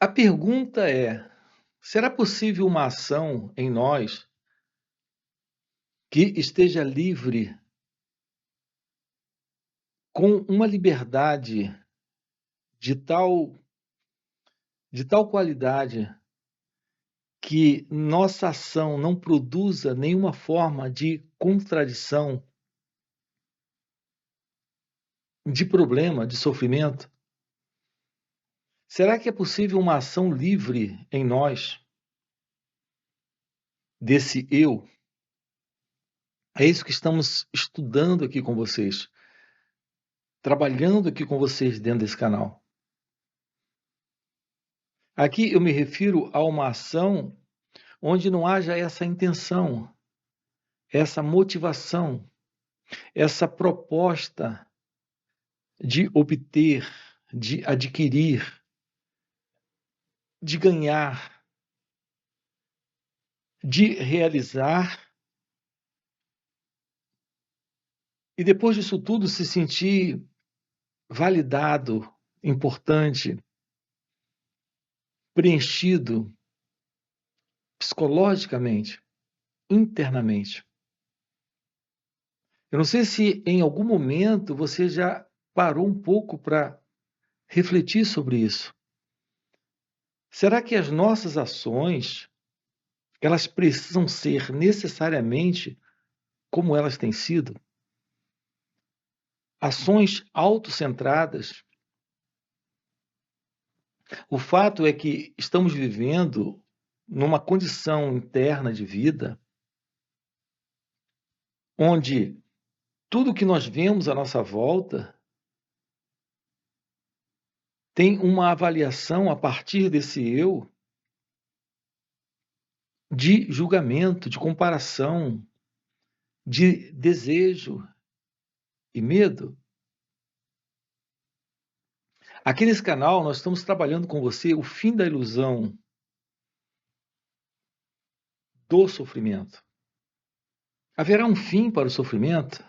A pergunta é: será possível uma ação em nós que esteja livre, com uma liberdade de tal qualidade, que nossa ação não produza nenhuma forma de contradição, de problema, de sofrimento? Será que é possível uma ação livre em nós desse eu? É isso que estamos estudando aqui com vocês, trabalhando aqui com vocês dentro desse canal. Aqui eu me refiro a uma ação onde não haja essa intenção, essa motivação, essa proposta de obter, de adquirir, de ganhar, de realizar, e depois disso tudo se sentir validado, importante, preenchido psicologicamente, internamente. Eu não sei se em algum momento você já parou um pouco para refletir sobre isso. Será que as nossas ações, elas precisam ser necessariamente como elas têm sido? Ações autocentradas. O fato é que estamos vivendo numa condição interna de vida onde tudo que nós vemos à nossa volta tem uma avaliação a partir desse eu de julgamento, de comparação, de desejo e medo. Aqui nesse canal nós estamos trabalhando com você o fim da ilusão do sofrimento. Haverá um fim para o sofrimento?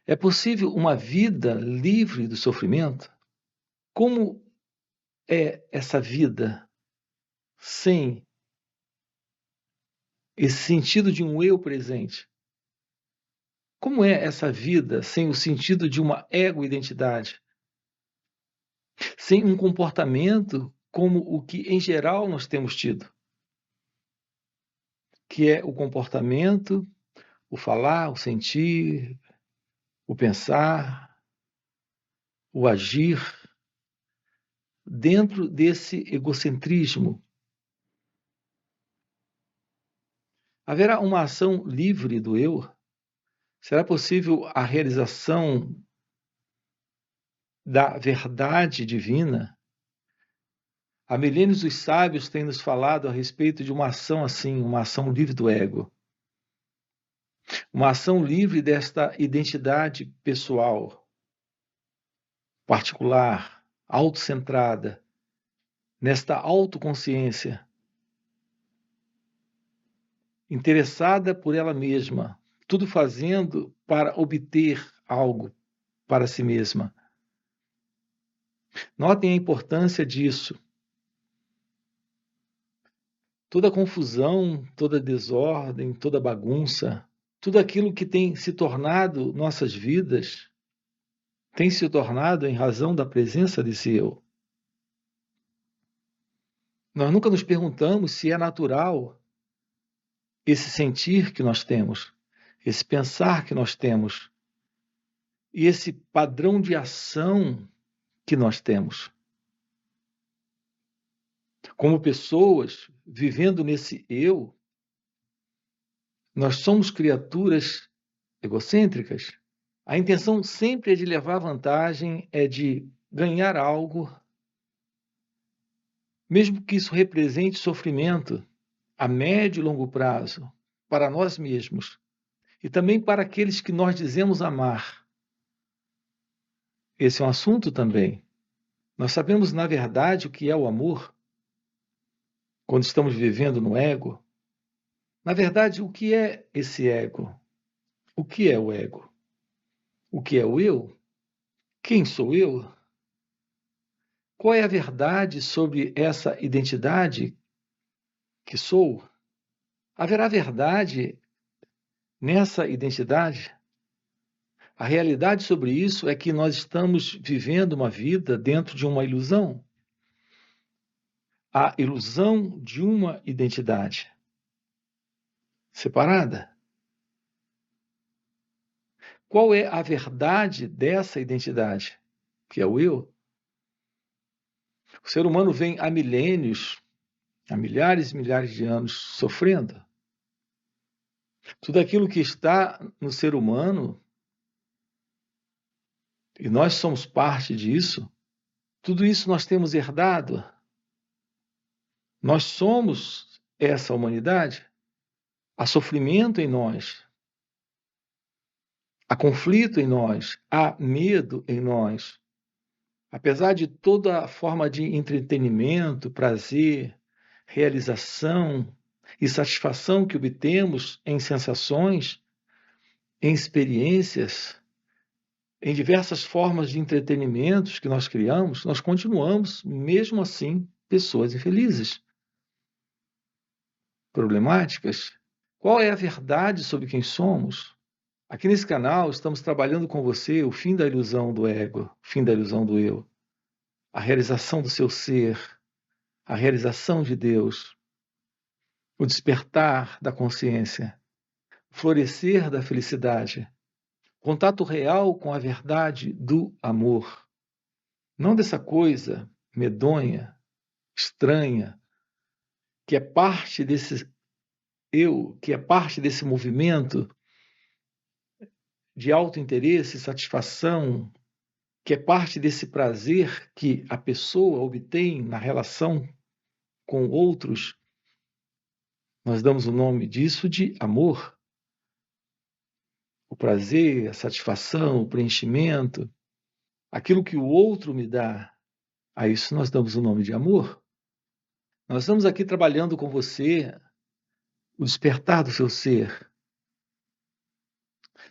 É possível uma vida livre do sofrimento? Como é essa vida sem esse sentido de um eu presente? Como é essa vida sem o sentido de uma ego-identidade? Sem um comportamento como o que, em geral, nós temos tido, que é o comportamento, o falar, o sentir, o pensar, o agir, dentro desse egocentrismo. Haverá uma ação livre do eu? Será possível a realização da verdade divina? Há milênios os sábios têm nos falado a respeito de uma ação assim, uma ação livre do ego. Uma ação livre desta identidade pessoal, particular, autocentrada, nesta autoconsciência, interessada por ela mesma, tudo fazendo para obter algo para si mesma. Notem a importância disso. Toda confusão, toda desordem, toda bagunça, tudo aquilo que tem se tornado nossas vidas, tem se tornado em razão da presença desse eu. Nós nunca nos perguntamos se é natural esse sentir que nós temos, esse pensar que nós temos e esse padrão de ação que nós temos. Como pessoas vivendo nesse eu, nós somos criaturas egocêntricas. A intenção sempre é de levar vantagem, é de ganhar algo, mesmo que isso represente sofrimento a médio e longo prazo, para nós mesmos e também para aqueles que nós dizemos amar. Esse é um assunto também. Nós sabemos, na verdade, o que é o amor quando estamos vivendo no ego. Na verdade, o que é esse ego? O que é o ego? O que é o eu? Quem sou eu? Qual é a verdade sobre essa identidade que sou? Haverá verdade nessa identidade? A realidade sobre isso é que nós estamos vivendo uma vida dentro de uma ilusão. A ilusão de uma identidade separada. Qual é a verdade dessa identidade, que é o eu? O ser humano vem há milênios, há milhares e milhares de anos sofrendo. Tudo aquilo que está no ser humano, e nós somos parte disso, tudo isso nós temos herdado. Nós somos essa humanidade. Há sofrimento em nós, há conflito em nós, há medo em nós. Apesar de toda forma de entretenimento, prazer, realização e satisfação que obtemos em sensações, em experiências, em diversas formas de entretenimentos que nós criamos, nós continuamos, mesmo assim, pessoas infelizes, problemáticas. Qual é a verdade sobre quem somos? Aqui nesse canal estamos trabalhando com você o fim da ilusão do ego, o fim da ilusão do eu, a realização do seu ser, a realização de Deus, o despertar da consciência, o florescer da felicidade, contato real com a verdade do amor, não dessa coisa medonha, estranha, que é parte desse eu, que é parte desse movimento de autointeresse, satisfação, que é parte desse prazer que a pessoa obtém na relação com outros. Nós damos o nome disso de amor. O prazer, a satisfação, o preenchimento, aquilo que o outro me dá, a isso nós damos o nome de amor. Nós estamos aqui trabalhando com você o despertar do seu ser,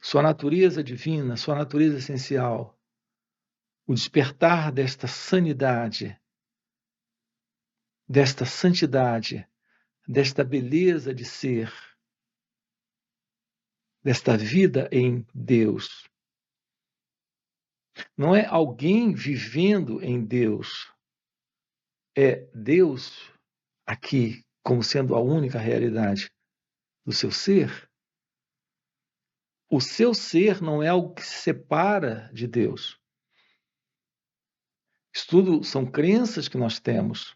sua natureza divina, sua natureza essencial, o despertar desta sanidade, desta santidade, desta beleza de ser, desta vida em Deus. Não é alguém vivendo em Deus, é Deus aqui como sendo a única realidade do seu ser. O seu ser não é algo que se separa de Deus. Isso tudo são crenças que nós temos.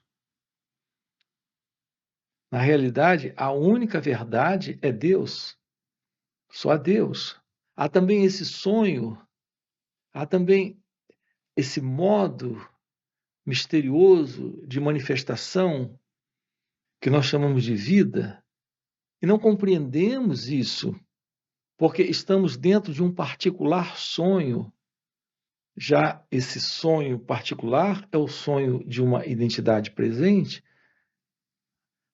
Na realidade, a única verdade é Deus. Só Deus. Há também esse sonho, há também esse modo misterioso de manifestação que nós chamamos de vida, e não compreendemos isso porque estamos dentro de um particular sonho. Já esse sonho particular é o sonho de uma identidade presente,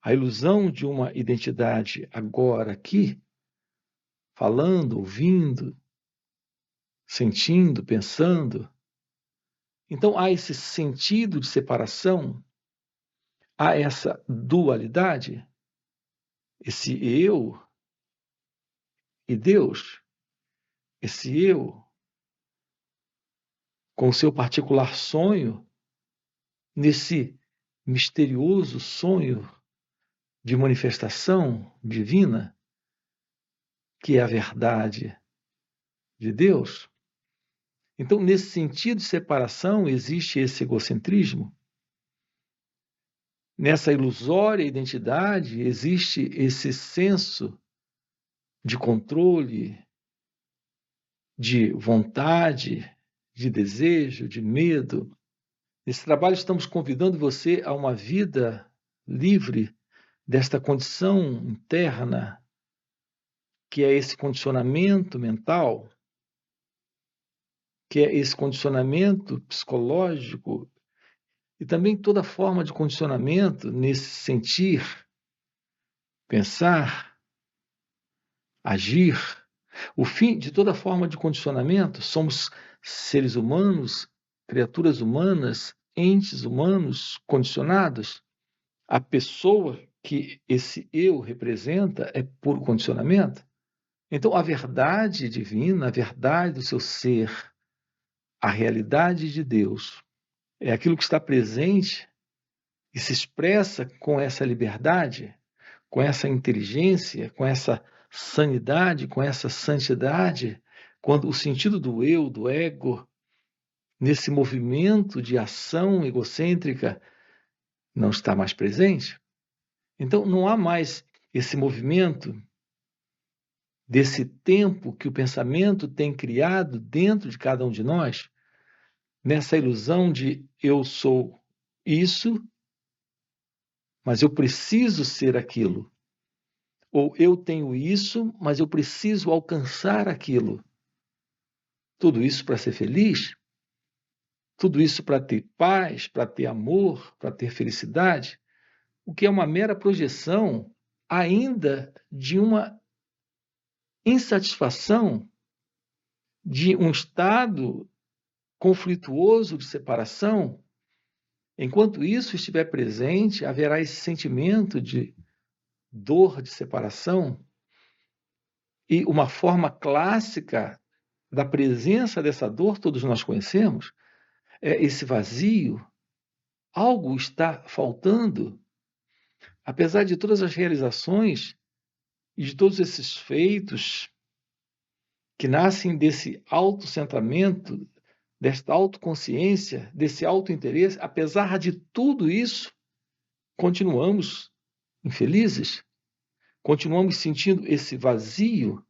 a ilusão de uma identidade agora aqui, falando, ouvindo, sentindo, pensando. Então há esse sentido de separação, há essa dualidade, esse eu e Deus, esse eu com o seu particular sonho, nesse misterioso sonho de manifestação divina, que é a verdade de Deus. Então, nesse sentido de separação, existe esse egocentrismo. Nessa ilusória identidade, existe esse senso de controle, de vontade, de desejo, de medo. Nesse trabalho, estamos convidando você a uma vida livre desta condição interna, que é esse condicionamento mental, que é esse condicionamento psicológico, e também toda forma de condicionamento nesse sentir, pensar, agir. O fim de toda forma de condicionamento, somos seres humanos, criaturas humanas, entes humanos condicionados. A pessoa que esse eu representa é puro condicionamento. Então, a verdade divina, a verdade do seu ser, a realidade de Deus, é aquilo que está presente e se expressa com essa liberdade, com essa inteligência, com essa sanidade, com essa santidade, quando o sentido do eu, do ego, nesse movimento de ação egocêntrica, não está mais presente. Então, não há mais esse movimento desse tempo que o pensamento tem criado dentro de cada um de nós, nessa ilusão de eu sou isso, mas eu preciso ser aquilo. Ou eu tenho isso, mas eu preciso alcançar aquilo. Tudo isso para ser feliz? Tudo isso para ter paz, para ter amor, para ter felicidade? O que é uma mera projeção ainda de uma insatisfação, de um estado conflituoso de separação. Enquanto isso estiver presente, haverá esse sentimento de dor de separação, e uma forma clássica da presença dessa dor, todos nós conhecemos, é esse vazio. Algo está faltando. Apesar de todas as realizações e de todos esses feitos que nascem desse autocentramento, desta autoconsciência, desse autointeresse, apesar de tudo isso, continuamos infelizes, continuamos sentindo esse vazio.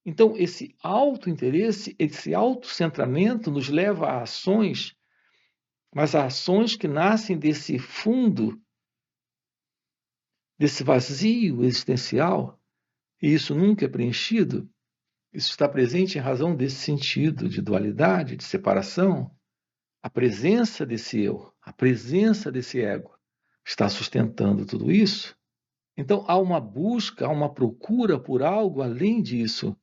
Então, esse autointeresse, esse autocentramento nos leva a ações, mas a ações que nascem desse fundo, desse vazio existencial, e isso nunca é preenchido. Isso está presente em razão desse sentido de dualidade, de separação. A presença desse eu, a presença desse ego está sustentando tudo isso. Então há uma busca, há uma procura por algo além disso.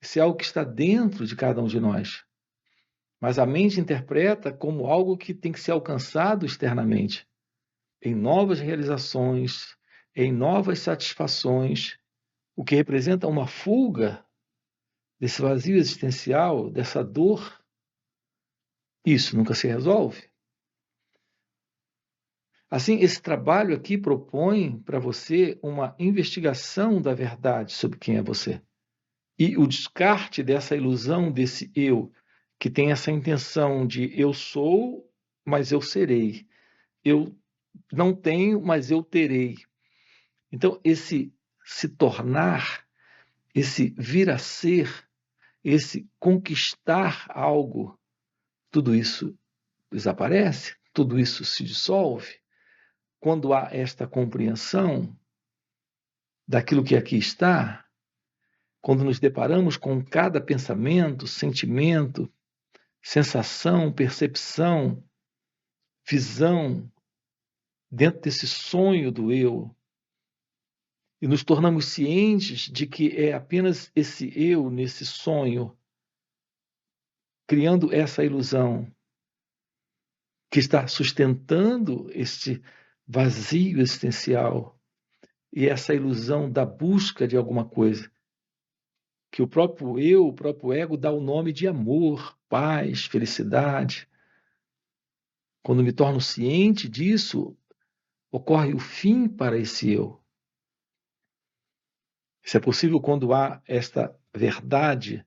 Esse algo que está dentro de cada um de nós. Mas a mente interpreta como algo que tem que ser alcançado externamente, em novas realizações, em novas satisfações, o que representa uma fuga desse vazio existencial, dessa dor. Isso nunca se resolve. Assim, esse trabalho aqui propõe para você uma investigação da verdade sobre quem é você. E o descarte dessa ilusão desse eu, que tem essa intenção de eu sou, mas eu serei. Eu não tenho, mas eu terei. Então, esse se tornar, esse vir a ser, esse conquistar algo, tudo isso desaparece, tudo isso se dissolve. Quando há esta compreensão daquilo que aqui está, quando nos deparamos com cada pensamento, sentimento, sensação, percepção, visão, dentro desse sonho do eu, e nos tornamos cientes de que é apenas esse eu nesse sonho, criando essa ilusão, que está sustentando este vazio existencial e essa ilusão da busca de alguma coisa, que o próprio eu, o próprio ego dá o nome de amor, paz, felicidade. Quando me torno ciente disso, ocorre o fim para esse eu. Isso é possível quando há esta verdade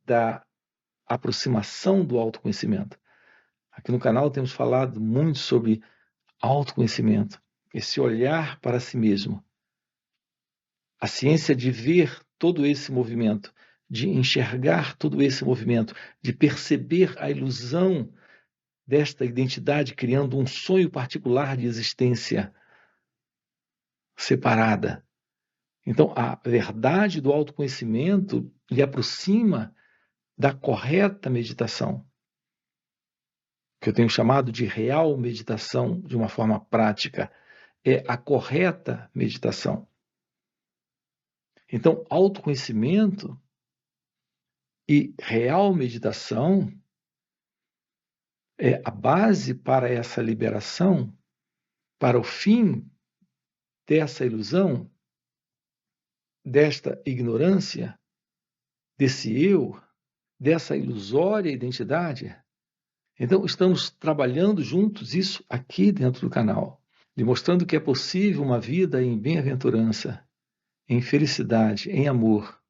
da aproximação do autoconhecimento. Aqui no canal temos falado muito sobre autoconhecimento, esse olhar para si mesmo. A ciência de ver todo esse movimento, de enxergar todo esse movimento, de perceber a ilusão desta identidade criando um sonho particular de existência separada. Então, a verdade do autoconhecimento lhe aproxima da correta meditação, que eu tenho chamado de real meditação de uma forma prática. É a correta meditação. Então, autoconhecimento e real meditação é a base para essa liberação, para o fim dessa ilusão, desta ignorância, desse eu, dessa ilusória identidade. Então, estamos trabalhando juntos isso aqui dentro do canal, demonstrando que é possível uma vida em bem-aventurança, em felicidade, em amor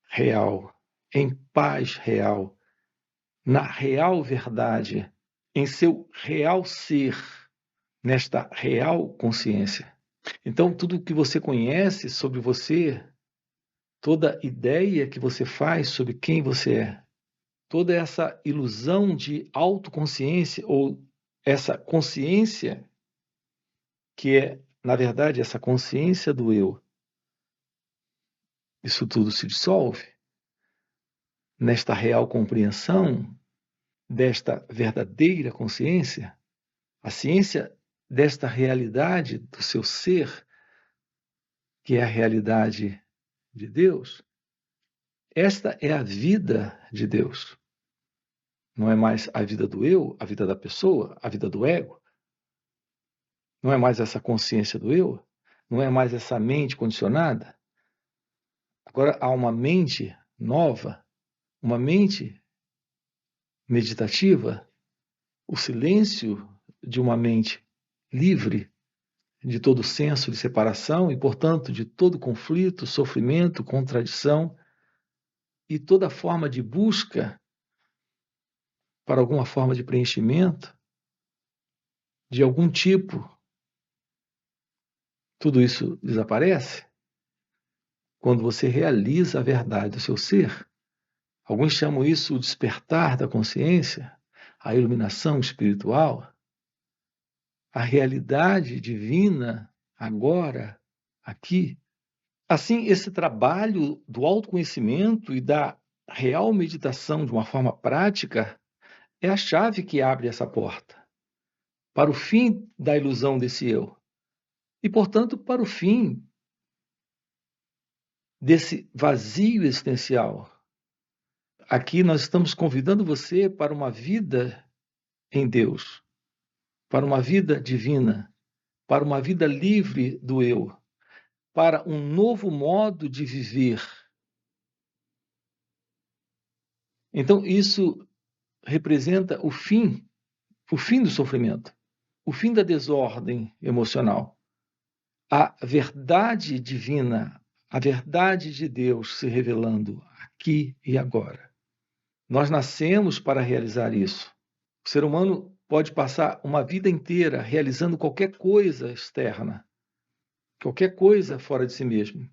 real, em paz real, na real verdade, em seu real ser, nesta real consciência. Então, tudo que você conhece sobre você, toda ideia que você faz sobre quem você é, toda essa ilusão de autoconsciência ou essa consciência que é, na verdade, essa consciência do eu, isso tudo se dissolve nesta real compreensão desta verdadeira consciência, a ciência desta realidade do seu ser, que é a realidade de Deus. Esta é a vida de Deus. Não é mais a vida do eu, a vida da pessoa, a vida do ego. Não é mais essa consciência do eu. Não é mais essa mente condicionada. Agora há uma mente nova, uma mente meditativa, o silêncio de uma mente livre de todo senso de separação e, portanto, de todo conflito, sofrimento, contradição e toda forma de busca para alguma forma de preenchimento de algum tipo. Tudo isso desaparece quando você realiza a verdade do seu ser. Alguns chamam isso o despertar da consciência, a iluminação espiritual, a realidade divina agora, aqui. Assim, esse trabalho do autoconhecimento e da real meditação de uma forma prática é a chave que abre essa porta para o fim da ilusão desse eu e, portanto, para o fim desse vazio existencial. Aqui nós estamos convidando você para uma vida em Deus, para uma vida divina, para uma vida livre do eu, para um novo modo de viver. Então, isso representa o fim do sofrimento, o fim da desordem emocional. A verdade divina, a verdade de Deus se revelando aqui e agora. Nós nascemos para realizar isso. O ser humano pode passar uma vida inteira realizando qualquer coisa externa, qualquer coisa fora de si mesmo.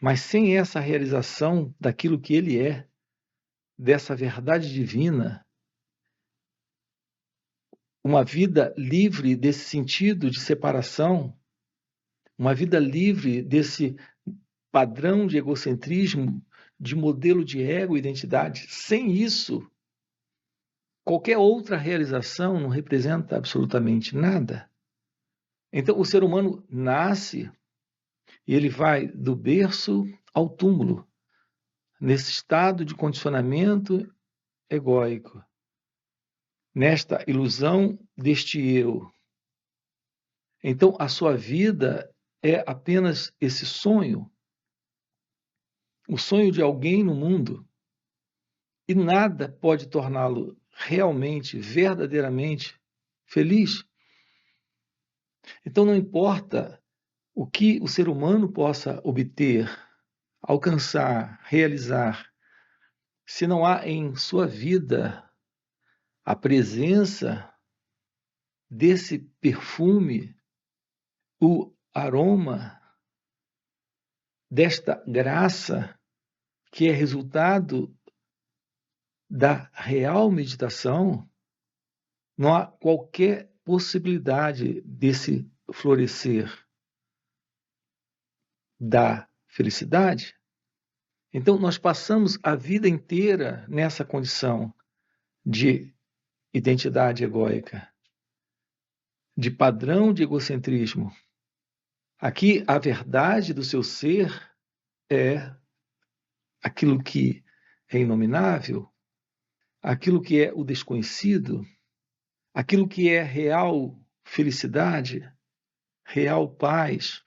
Mas sem essa realização daquilo que ele é, dessa verdade divina, uma vida livre desse sentido de separação, uma vida livre desse padrão de egocentrismo, de modelo de ego e identidade. Sem isso, qualquer outra realização não representa absolutamente nada. Então, o ser humano nasce e ele vai do berço ao túmulo, nesse estado de condicionamento egóico, nesta ilusão deste eu. Então, a sua vida é apenas esse sonho, o sonho de alguém no mundo, e nada pode torná-lo realmente, verdadeiramente feliz. Então, não importa o que o ser humano possa obter, alcançar, realizar, se não há em sua vida a presença desse perfume, o aroma desta graça que é resultado da real meditação, não há qualquer possibilidade desse florescer da felicidade. Então, nós passamos a vida inteira nessa condição de identidade egóica, de padrão de egocentrismo. Aqui, a verdade do seu ser é aquilo que é inominável, aquilo que é o desconhecido, aquilo que é real felicidade, real paz,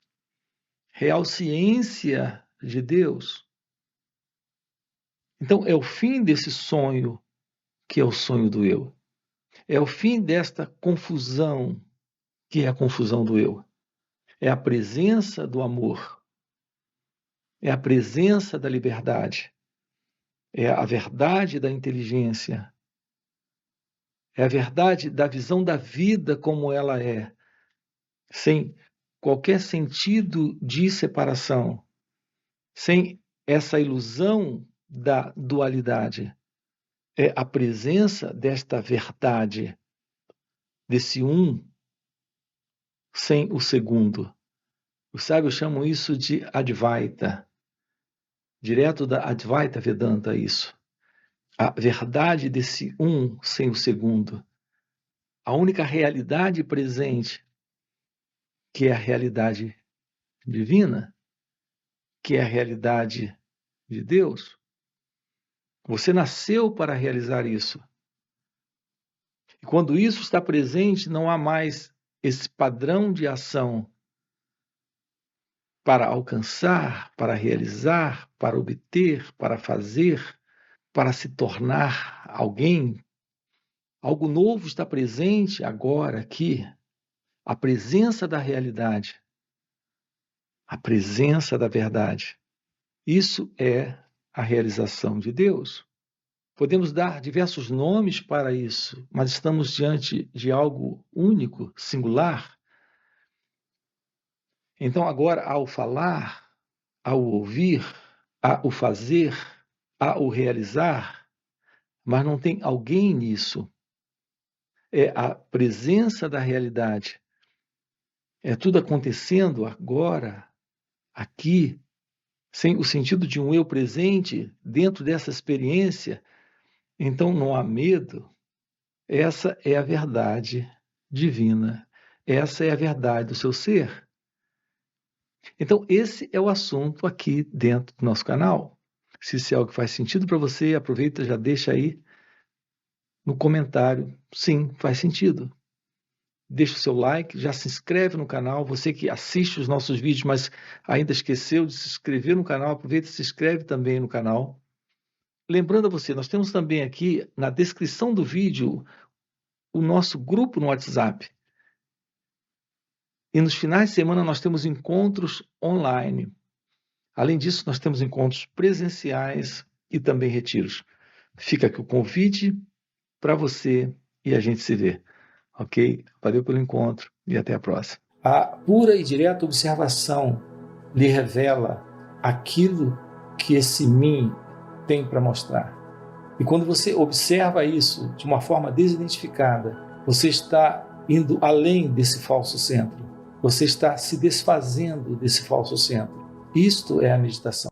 real ciência de Deus. Então, é o fim desse sonho que é o sonho do eu. É o fim desta confusão que é a confusão do eu. É a presença do amor. É a presença da liberdade. É a verdade da inteligência. É a verdade da visão da vida como ela é, sem qualquer sentido de separação, sem essa ilusão da dualidade. É a presença desta verdade, desse um sem o segundo. Os sábios chamam isso de Advaita, direto da Advaita Vedanta, isso. A verdade desse um sem o segundo. A única realidade presente, que é a realidade divina, que é a realidade de Deus. Você nasceu para realizar isso. E quando isso está presente, não há mais esse padrão de ação para alcançar, para realizar, para obter, para fazer, para se tornar alguém. Algo novo está presente agora aqui. A presença da realidade, a presença da verdade. Isso é a realização de Deus. Podemos dar diversos nomes para isso, mas estamos diante de algo único, singular. Então, agora, ao falar, ao ouvir, ao fazer, ao realizar, mas não tem alguém nisso. É a presença da realidade. É tudo acontecendo agora, aqui, sem o sentido de um eu presente dentro dessa experiência. Então não há medo. Essa é a verdade divina. Essa é a verdade do seu ser. Então esse é o assunto aqui dentro do nosso canal. Se isso é algo que faz sentido para você, aproveita, já deixa aí no comentário. Sim, faz sentido. Deixa o seu like, já se inscreve no canal. Você que assiste os nossos vídeos, mas ainda esqueceu de se inscrever no canal, aproveita e se inscreve também no canal. Lembrando a você, nós temos também aqui na descrição do vídeo o nosso grupo no WhatsApp. E nos finais de semana nós temos encontros online. Além disso, nós temos encontros presenciais e também retiros. Fica aqui o convite para você e a gente se vê. Ok? Valeu pelo encontro e até a próxima. A pura e direta observação lhe revela aquilo que esse mim tem para mostrar. E quando você observa isso de uma forma desidentificada, você está indo além desse falso centro. Você está se desfazendo desse falso centro. Isto é a meditação.